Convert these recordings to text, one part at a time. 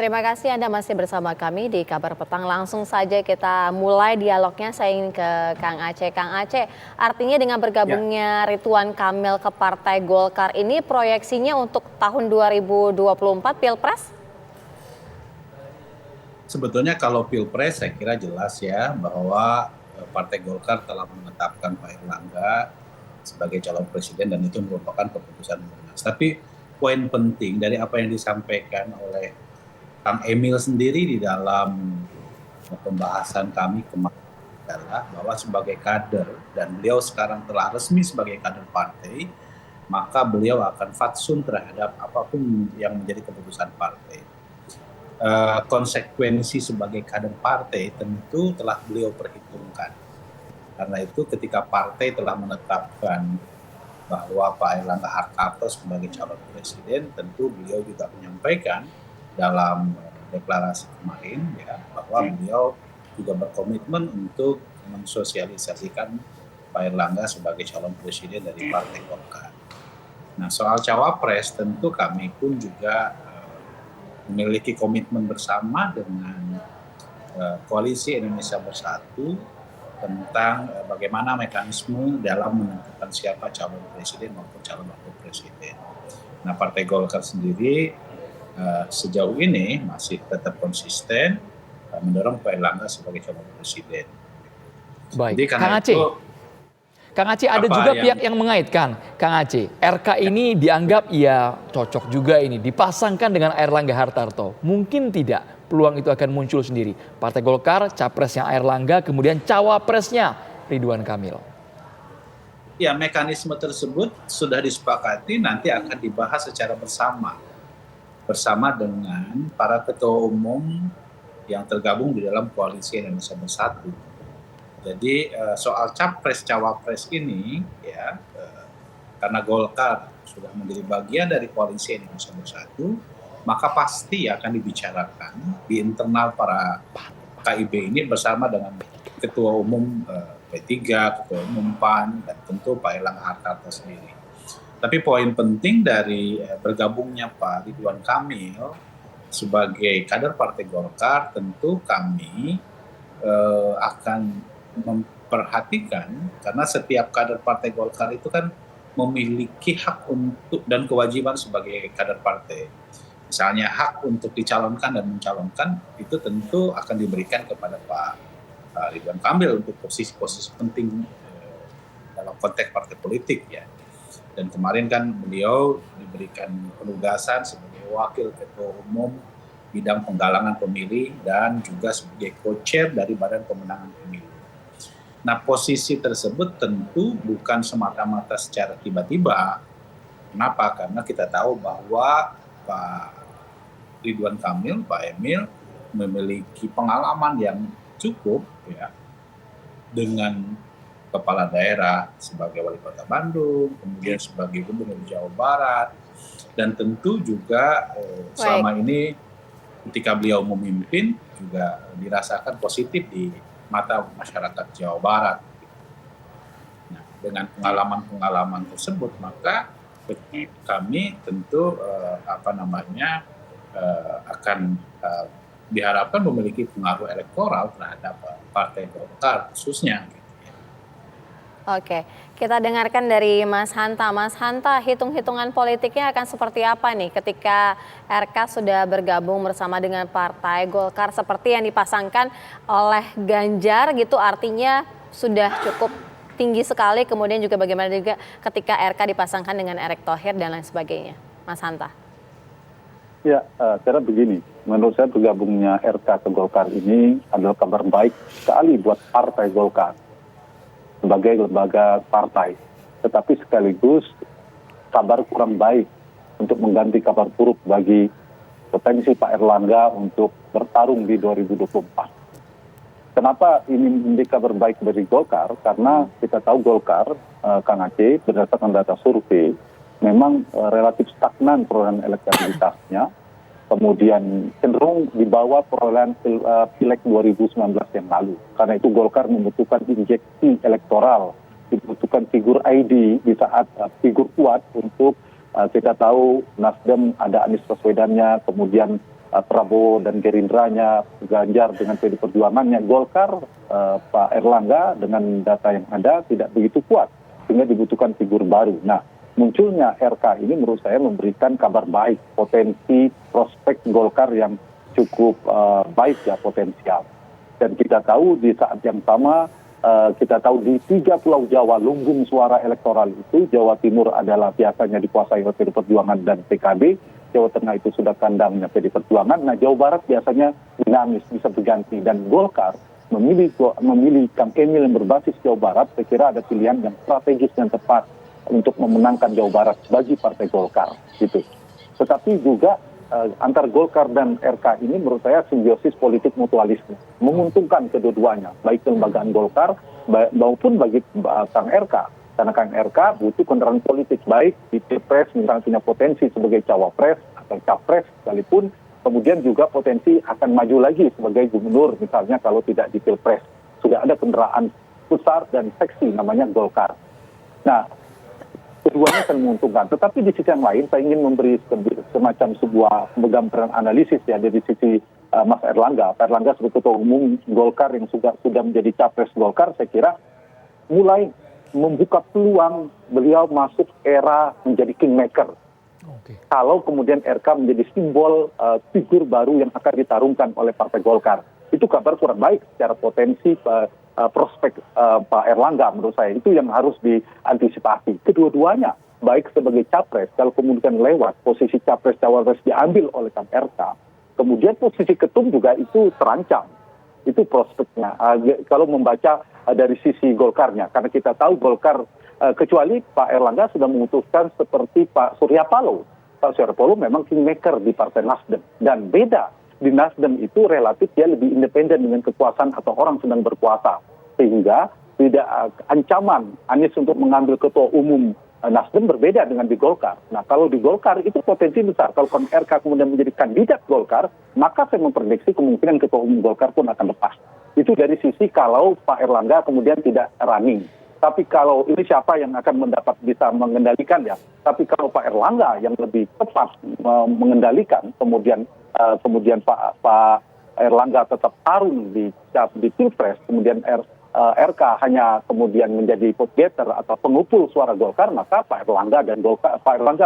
Terima kasih Anda masih bersama kami di Kabar Petang. Langsung saja kita mulai dialognya. Saya ingin ke Kang Aceh. Kang Aceh, artinya dengan bergabungnya Ridwan Kamil ke Partai Golkar ini proyeksinya untuk tahun 2024 Pilpres? Sebetulnya kalau Pilpres saya kira jelas ya bahwa Partai Golkar telah menetapkan Pak Erlangga sebagai calon presiden dan itu merupakan keputusan Munas. Tapi poin penting dari apa yang disampaikan oleh Kang Emil sendiri di dalam pembahasan kami kemarin adalah bahwa sebagai kader dan beliau sekarang telah resmi sebagai kader partai, maka beliau akan fatsun terhadap apapun yang menjadi keputusan partai. Konsekuensi sebagai kader partai tentu telah beliau perhitungkan. Karena itu ketika partai telah menetapkan bahwa Pak Erlangga Hartarto sebagai calon presiden, tentu beliau juga menyampaikan dalam deklarasi kemarin ya bahwa beliau juga berkomitmen untuk mensosialisasikan Pak Erlangga sebagai calon presiden dari Partai Golkar. Nah, soal cawapres tentu kami pun juga memiliki komitmen bersama dengan Koalisi Indonesia Bersatu tentang bagaimana mekanisme dalam menentukan siapa calon presiden maupun calon wakil presiden. Nah, Partai Golkar sendiri sejauh ini masih tetap konsisten mendorong Pak Erlangga sebagai calon presiden. Baik, Jadi, Kang Aceh ada juga pihak yang mengaitkan, Kang Aceh, RK ini dianggap ya cocok juga ini dipasangkan dengan Airlangga Hartarto. Mungkin tidak peluang itu akan muncul sendiri. Partai Golkar, capresnya Airlangga, kemudian cawapresnya Ridwan Kamil. Ya, mekanisme tersebut sudah disepakati nanti akan dibahas secara bersama dengan para ketua umum yang tergabung di dalam Koalisi Indonesia Bersatu. Jadi soal capres cawapres ini ya karena Golkar sudah menjadi bagian dari Koalisi Indonesia Bersatu, maka pasti akan dibicarakan di internal para KIB ini bersama dengan Ketua Umum P3, Ketua Umum PAN, dan tentu Pak Erlangga Hartarto sendiri. Tapi poin penting dari bergabungnya Pak Ridwan Kamil sebagai kader Partai Golkar, tentu kami akan memperhatikan karena setiap kader Partai Golkar itu kan memiliki hak untuk dan kewajiban sebagai kader partai. Misalnya hak untuk dicalonkan dan mencalonkan itu tentu akan diberikan kepada Pak Ridwan Kamil untuk posisi-posisi penting dalam konteks partai politik ya. Dan kemarin kan beliau diberikan penugasan sebagai wakil ketua umum bidang penggalangan pemilih dan juga sebagai co-chair dari Badan Pemenangan Pemilu. Nah, posisi tersebut tentu bukan semata-mata secara tiba-tiba. Kenapa? Karena kita tahu bahwa Pak Ridwan Kamil, Pak Emil memiliki pengalaman yang cukup ya dengan kepala daerah sebagai wali kota Bandung, kemudian sebagai gubernur Jawa Barat, dan tentu juga selama ini ketika beliau memimpin juga dirasakan positif di mata masyarakat Jawa Barat. Nah, dengan pengalaman-pengalaman tersebut, maka kami tentu akan diharapkan memiliki pengaruh elektoral terhadap Partai Golkar khususnya. Oke, kita dengarkan dari Mas Hanta. Mas Hanta, hitung-hitungan politiknya akan seperti apa nih ketika RK sudah bergabung bersama dengan Partai Golkar seperti yang dipasangkan oleh Ganjar gitu, artinya sudah cukup tinggi sekali, kemudian juga bagaimana juga ketika RK dipasangkan dengan Erick Thohir dan lain sebagainya. Mas Hanta. Ya, cara begini, menurut saya bergabungnya RK ke Golkar ini adalah kabar baik sekali buat Partai Golkar sebagai lembaga partai, tetapi sekaligus kabar kurang baik untuk mengganti kabar buruk bagi potensi Pak Erlangga untuk bertarung di 2024. Kenapa ini menjadi kabar baik bagi Golkar? Karena kita tahu Golkar, Kang Aceh, berdasarkan data survei, memang relatif stagnan perolehan elektabilitasnya, kemudian cenderung di bawah perolehan Pileg 2019 yang lalu. Karena itu Golkar membutuhkan injeksi elektoral, dibutuhkan figur ID di saat figur kuat untuk kita tahu Nasdem ada Anies Baswedannya, kemudian Prabowo dan Gerindranya, Ganjar dengan PD Perjuangannya, Golkar, Pak Erlangga dengan data yang ada tidak begitu kuat, sehingga dibutuhkan figur baru. Nah, munculnya RK ini menurut saya memberikan kabar baik, potensi prospek Golkar yang cukup baik ya, potensial. Dan kita tahu di saat yang sama, kita tahu di 3 pulau Jawa lumbung suara elektoral itu, Jawa Timur adalah biasanya dikuasai oleh PD Perjuangan dan PKB, Jawa Tengah itu sudah kandangnya PD Perjuangan, nah Jawa Barat biasanya dinamis, bisa berganti, dan Golkar memilih Kang Emil yang berbasis Jawa Barat, saya kira ada pilihan yang strategis dan tepat untuk memenangkan Jawa Barat bagi Partai Golkar, gitu. Tetapi juga antar Golkar dan RK ini menurut saya simbiosis politik mutualisme, menguntungkan kedua-duanya, baik kelembagaan Golkar maupun bagi Kang RK. Karena Kang RK butuh kendaraan politik, baik di Pilpres misalnya punya potensi sebagai cawapres atau capres sekalipun, kemudian juga potensi akan maju lagi sebagai gubernur misalnya kalau tidak di Pilpres. Sudah ada kendaraan besar dan seksi namanya Golkar. Nah, keduanya akan menguntungkan. Tetapi di sisi yang lain saya ingin memberi semacam sebuah gambaran analisis ya dari sisi Mas Erlangga. Pak Erlangga sebagai ketua umum Golkar yang sudah menjadi capres Golkar, saya kira mulai membuka peluang beliau masuk era menjadi kingmaker. Kalau kemudian RK menjadi simbol figur baru yang akan ditarungkan oleh Partai Golkar. Itu kabar kurang baik secara potensi prospek Pak Erlangga menurut saya. Itu yang harus diantisipasi. Kedua-duanya, baik sebagai capres, kalau kemudian lewat posisi capres-cawapres diambil oleh Kang RK, kemudian posisi ketum juga itu terancam. Itu prospeknya. Kalau membaca dari sisi Golkarnya, karena kita tahu Golkar, kecuali Pak Erlangga sudah memutuskan seperti Pak Surya Paloh. Pak Surya Paloh memang kingmaker di Partai Nasdem. Dan beda, di Nasdem itu relatif dia lebih independen dengan kekuasaan atau orang sedang berkuasa. Sehingga tidak ancaman Anies untuk mengambil ketua umum Nasdem berbeda dengan di Golkar. Nah, kalau di Golkar itu potensi besar. Kalau RK kemudian menjadi kandidat Golkar, maka saya memprediksi kemungkinan ketua umum Golkar pun akan lepas. Itu dari sisi kalau Pak Erlangga kemudian tidak running. Tapi kalau ini siapa yang akan bisa mengendalikan ya. Tapi kalau Pak Erlangga yang lebih tepat mengendalikan, kemudian Pak Erlangga tetap tarung di Pilpres, kemudian RK hanya kemudian menjadi vote getter atau pengumpul suara Golkar, maka Pak Erlangga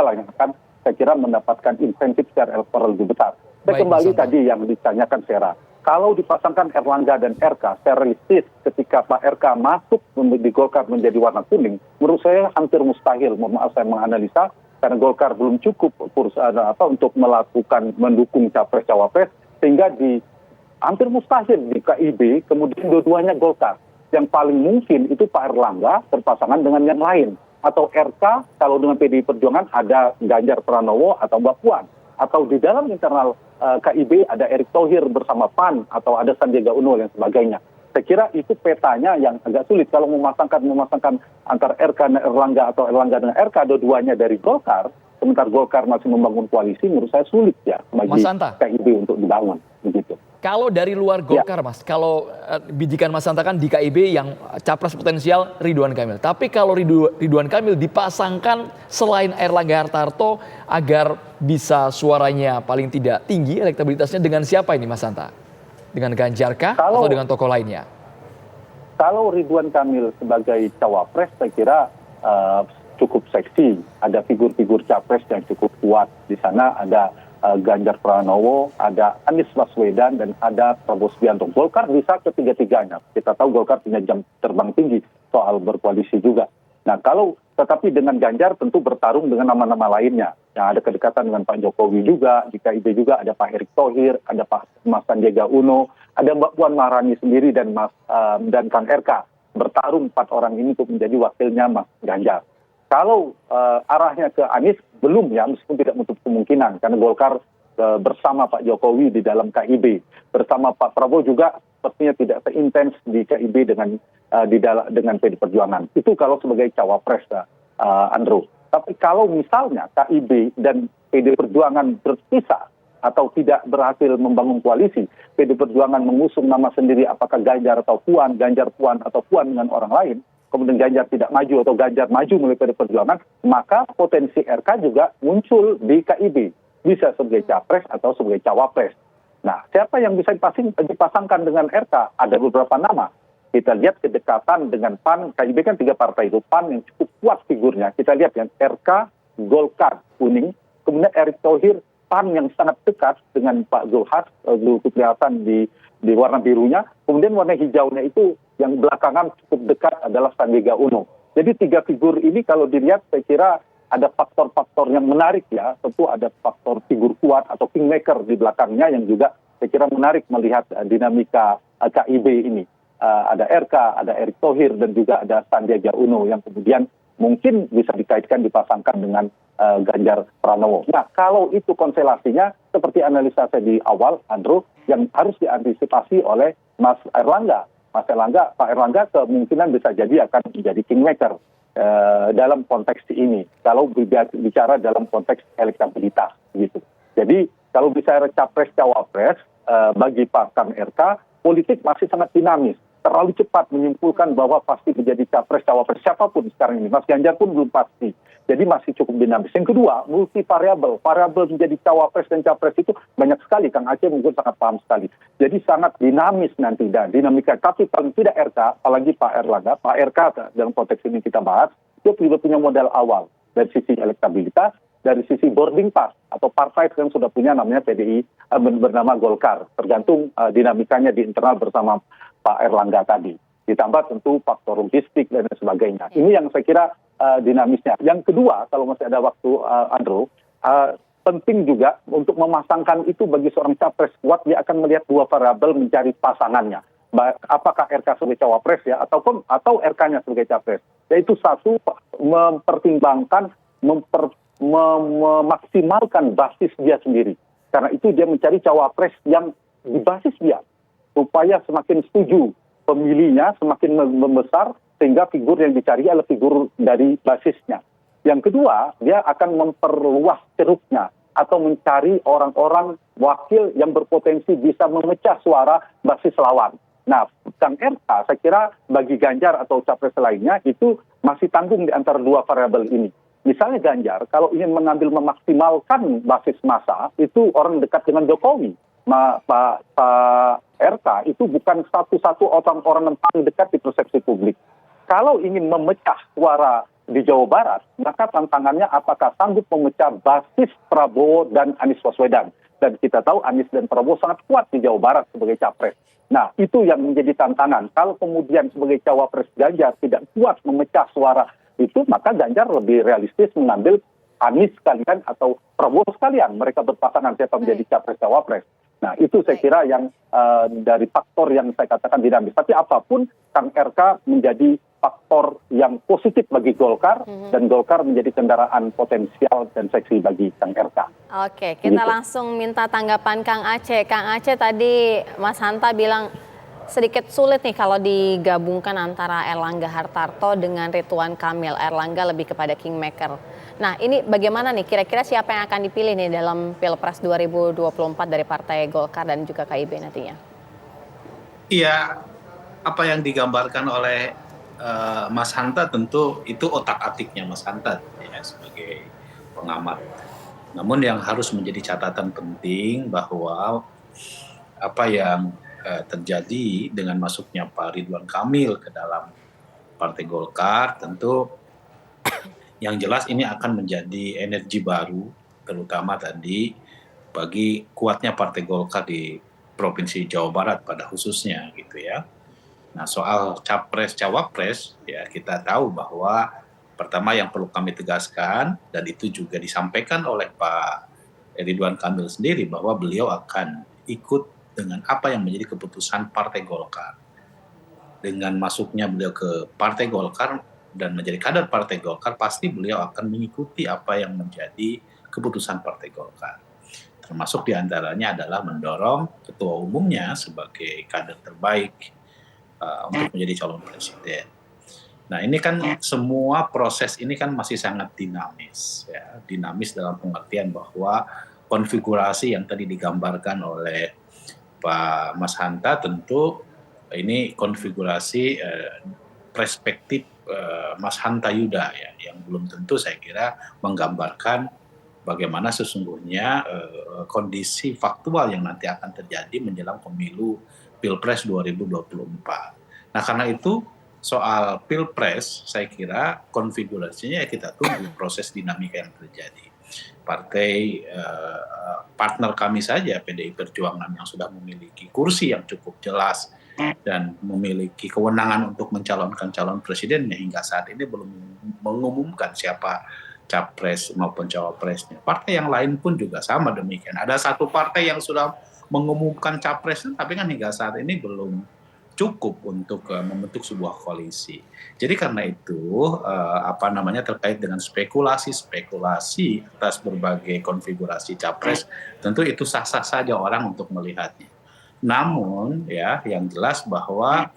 lah yang akan saya kira mendapatkan insentif secara elektoral lebih besar. Saya kembali tadi yang ditanyakan Sera. Kalau dipasangkan Erlangga dan RK, secara realistis ketika Pak RK masuk di Golkar menjadi warna kuning, menurut saya hampir mustahil. Mohon maaf saya menganalisa, karena Golkar belum cukup untuk mendukung capres-cawapres, sehingga hampir mustahil di KIB, kemudian dua-duanya Golkar. Yang paling mungkin itu Pak Erlangga berpasangan dengan yang lain. Atau RK, kalau dengan PDI Perjuangan ada Ganjar Pranowo atau Mbak Puan. Atau di dalam internal KIB ada Erick Thohir bersama PAN, atau ada Sandiaga Uno dan sebagainya. Saya kira itu petanya yang agak sulit. Kalau memasangkan antar RK dan Erlangga atau Erlangga dengan RK, dua-duanya dari Golkar, sementara Golkar masih membangun koalisi, menurut saya sulit ya bagi KIB untuk dibangun. Begitu. Kalau dari luar Golkar, Mas, kalau bijikan Mas Hanta kan di KIB yang capres potensial Ridwan Kamil. Tapi kalau Ridwan Kamil dipasangkan selain Erlangga Hartarto agar bisa suaranya paling tidak tinggi elektabilitasnya, dengan siapa ini Mas Hanta? Dengan Ganjar kah atau dengan tokoh lainnya? Kalau Ridwan Kamil sebagai cawapres, saya kira cukup seksi. Ada figur-figur capres yang cukup kuat. Di sana ada Ganjar Pranowo, ada Anies Baswedan, dan ada Prabowo Subianto. Golkar bisa ketiga-tiganya. Kita tahu Golkar punya jam terbang tinggi soal berkoalisi juga. Nah, tetapi dengan Ganjar tentu bertarung dengan nama-nama lainnya. Yang ada kedekatan dengan Pak Jokowi juga, di KIB juga ada Pak Erick Thohir, ada Mas Sandiaga Uno, ada Mbak Puan Maharani sendiri dan Kang RK. Bertarung 4 orang ini untuk menjadi wakilnya Mas Ganjar. Kalau arahnya ke Anies, belum ya, meskipun tidak menutup kemungkinan. Karena Golkar bersama Pak Jokowi di dalam KIB. Bersama Pak Prabowo juga sepertinya tidak seintens di KIB dengan PD Perjuangan. Itu kalau sebagai cawapres, Andrew. Tapi kalau misalnya KIB dan PD Perjuangan berpisah atau tidak berhasil membangun koalisi, PD Perjuangan mengusung nama sendiri apakah Ganjar atau Puan, Ganjar Puan atau Puan dengan orang lain, kemudian Ganjar tidak maju atau Ganjar maju melalui PD Perjuangan, maka potensi RK juga muncul di KIB. bisa sebagai capres atau sebagai cawapres. Nah, siapa yang bisa dipasangkan dengan RK? Ada beberapa nama. Kita lihat kedekatan dengan PAN, KIB kan 3 partai itu, PAN yang cukup kuat figurnya. Kita lihat yang RK, Golkar, kuning, kemudian Erick Thohir, PAN yang sangat dekat dengan Pak Zulkifli kelihatan di warna birunya, kemudian warna hijaunya itu yang belakangan cukup dekat adalah Sandiaga Uno. Jadi 3 figur ini kalau dilihat saya kira ada faktor-faktor yang menarik ya, tentu ada faktor figur kuat atau kingmaker di belakangnya yang juga saya kira menarik melihat dinamika KIB ini. Ada RK, ada Erick Thohir, dan juga ada Sandiaga Uno yang kemudian mungkin bisa dikaitkan dipasangkan dengan Ganjar Pranowo. Nah, kalau itu konstelasinya seperti analisa saya di awal, Andrew, yang harus diantisipasi oleh Pak Erlangga kemungkinan bisa jadi akan menjadi kingmaker dalam konteks ini. Kalau bicara dalam konteks elektabilitas, gitu. Jadi kalau bicara capres cawapres bagi Pak Kang RK, politik masih sangat dinamis. Terlalu cepat menyimpulkan bahwa pasti menjadi capres cawapres siapapun sekarang ini. Mas Ganjar pun belum pasti. Jadi masih cukup dinamis. Yang kedua, multi variabel menjadi cawapres dan capres itu banyak sekali. Kang Aceh mungkin sangat paham sekali. Jadi sangat dinamis nanti dan dinamika. Tapi paling tidak RK, apalagi Pak Erlangga, Pak RK dalam konteks ini kita bahas, dia juga punya modal awal dari sisi elektabilitas, dari sisi boarding pass atau partai yang sudah punya namanya PDI bernama Golkar. Tergantung dinamikanya di internal bersama Pak Erlangga tadi. Ditambah tentu faktor logistik dan sebagainya. Ini yang saya kira dinamisnya. Yang kedua, kalau masih ada waktu, Andrew, penting juga untuk memasangkan itu bagi seorang capres kuat, dia akan melihat 2 variabel mencari pasangannya. Apakah RK sebagai cawapres ya, atau RK-nya sebagai capres. Yaitu satu, mempertimbangkan, memaksimalkan basis dia sendiri. Karena itu dia mencari cawapres yang di basis dia. Supaya semakin setuju pemilihnya, semakin membesar, sehingga figur yang dicari adalah figur dari basisnya. Yang kedua, dia akan memperluas ceruknya atau mencari orang-orang wakil yang berpotensi bisa memecah suara basis lawan. Nah, Kang RK saya kira bagi Ganjar atau capres lainnya itu masih tanggung di antara 2 variabel ini. Misalnya Ganjar, kalau ingin mengambil memaksimalkan basis massa, itu orang dekat dengan Jokowi. Pak RK itu bukan satu-satu orang-orang yang paling dekat di persepsi publik. Kalau ingin memecah suara di Jawa Barat, maka tantangannya apakah sanggup memecah basis Prabowo dan Anies Baswedan. Dan kita tahu Anies dan Prabowo sangat kuat di Jawa Barat sebagai capres. Nah, itu yang menjadi tantangan. Kalau kemudian sebagai cawapres Ganjar tidak kuat memecah suara itu, maka Ganjar lebih realistis mengambil Anies sekalian atau Prabowo sekalian. Mereka berpasangan siapa menjadi capres cawapres. Nah, itu saya kira yang dari faktor yang saya katakan dinamis. Tapi apapun, Kang RK menjadi faktor yang positif bagi Golkar, dan Golkar menjadi kendaraan potensial dan seksi bagi Kang RK. Oke, kita langsung minta tanggapan Kang Aceh. Kang Aceh, tadi Mas Hanta bilang sedikit sulit nih kalau digabungkan antara Erlangga Hartarto dengan Ridwan Kamil. Erlangga lebih kepada kingmaker. Nah, ini bagaimana nih kira-kira siapa yang akan dipilih nih dalam Pilpres 2024 dari Partai Golkar dan juga KIB nantinya? Iya, apa yang digambarkan oleh Mas Hanta tentu itu otak-atiknya Mas Hanta ya, sebagai pengamat. Namun yang harus menjadi catatan penting bahwa apa yang terjadi dengan masuknya Pak Ridwan Kamil ke dalam Partai Golkar, tentu yang jelas ini akan menjadi energi baru, terutama tadi bagi kuatnya Partai Golkar di Provinsi Jawa Barat pada khususnya gitu ya. Nah, soal capres cawapres ya kita tahu bahwa pertama yang perlu kami tegaskan, dan itu juga disampaikan oleh Pak Ridwan Kamil sendiri, bahwa beliau akan ikut dengan apa yang menjadi keputusan Partai Golkar. Dengan masuknya beliau ke Partai Golkar dan menjadi kader Partai Golkar, pasti beliau akan mengikuti apa yang menjadi keputusan Partai Golkar. Termasuk diantaranya adalah mendorong ketua umumnya sebagai kader terbaik untuk menjadi calon presiden. Nah, ini kan semua proses ini kan masih sangat dinamis, ya. Dinamis dalam pengertian bahwa konfigurasi yang tadi digambarkan oleh Pak Mas Hanta tentu ini konfigurasi perspektif Mas Hanta Yuda ya, yang belum tentu saya kira menggambarkan bagaimana sesungguhnya kondisi faktual yang nanti akan terjadi menjelang pemilu Pilpres 2024. Nah, karena itu soal Pilpres saya kira konfigurasinya ya kita tunggu proses dinamika yang terjadi. Partai partner kami saja PDI Perjuangan yang sudah memiliki kursi yang cukup jelas dan memiliki kewenangan untuk mencalonkan calon presidennya hingga saat ini belum mengumumkan siapa capres maupun cawapresnya. Partai yang lain pun juga sama demikian. Ada satu partai yang sudah mengumumkan capres, tapi kan hingga saat ini belum cukup untuk membentuk sebuah koalisi. Jadi karena itu terkait dengan spekulasi atas berbagai konfigurasi capres, tentu itu sah-sah saja orang untuk melihatnya. Namun ya yang jelas bahwa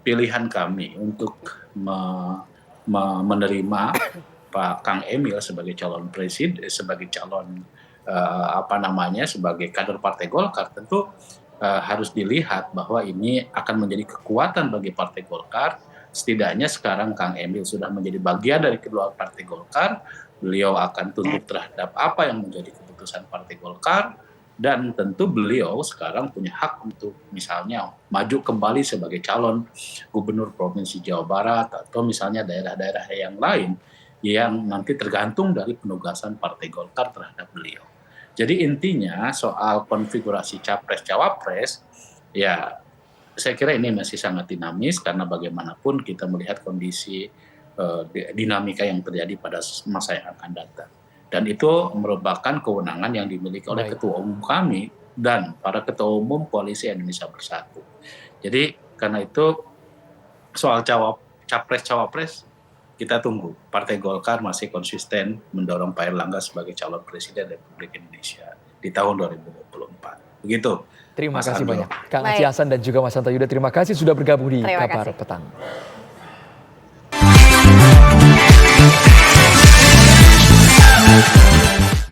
pilihan kami untuk menerima Pak Kang Emil sebagai calon presiden, sebagai calon sebagai kader Partai Golkar tentu harus dilihat bahwa ini akan menjadi kekuatan bagi Partai Golkar. Setidaknya sekarang Kang Emil sudah menjadi bagian dari kedua Partai Golkar. Beliau akan tunduk terhadap apa yang menjadi keputusan Partai Golkar. Dan tentu beliau sekarang punya hak untuk misalnya maju kembali sebagai calon gubernur Provinsi Jawa Barat atau misalnya daerah-daerah yang lain yang nanti tergantung dari penugasan Partai Golkar terhadap beliau. Jadi intinya soal konfigurasi capres-cawapres ya saya kira ini masih sangat dinamis karena bagaimanapun kita melihat kondisi dinamika yang terjadi pada masa yang akan datang. Dan itu merupakan kewenangan yang dimiliki oleh Ketua Umum kami dan para Ketua Umum Koalisi Indonesia Bersatu. Jadi karena itu soal capres-cawapres kita tunggu. Partai Golkar masih konsisten mendorong Pak Erlangga sebagai calon presiden Republik Indonesia di tahun 2024. Begitu. Terima Mas kasih Ando. banyak. Kang Aceh Hasan dan juga Mas Hanta Yuda, terima kasih sudah bergabung di Terima Kabar kasih. Petang.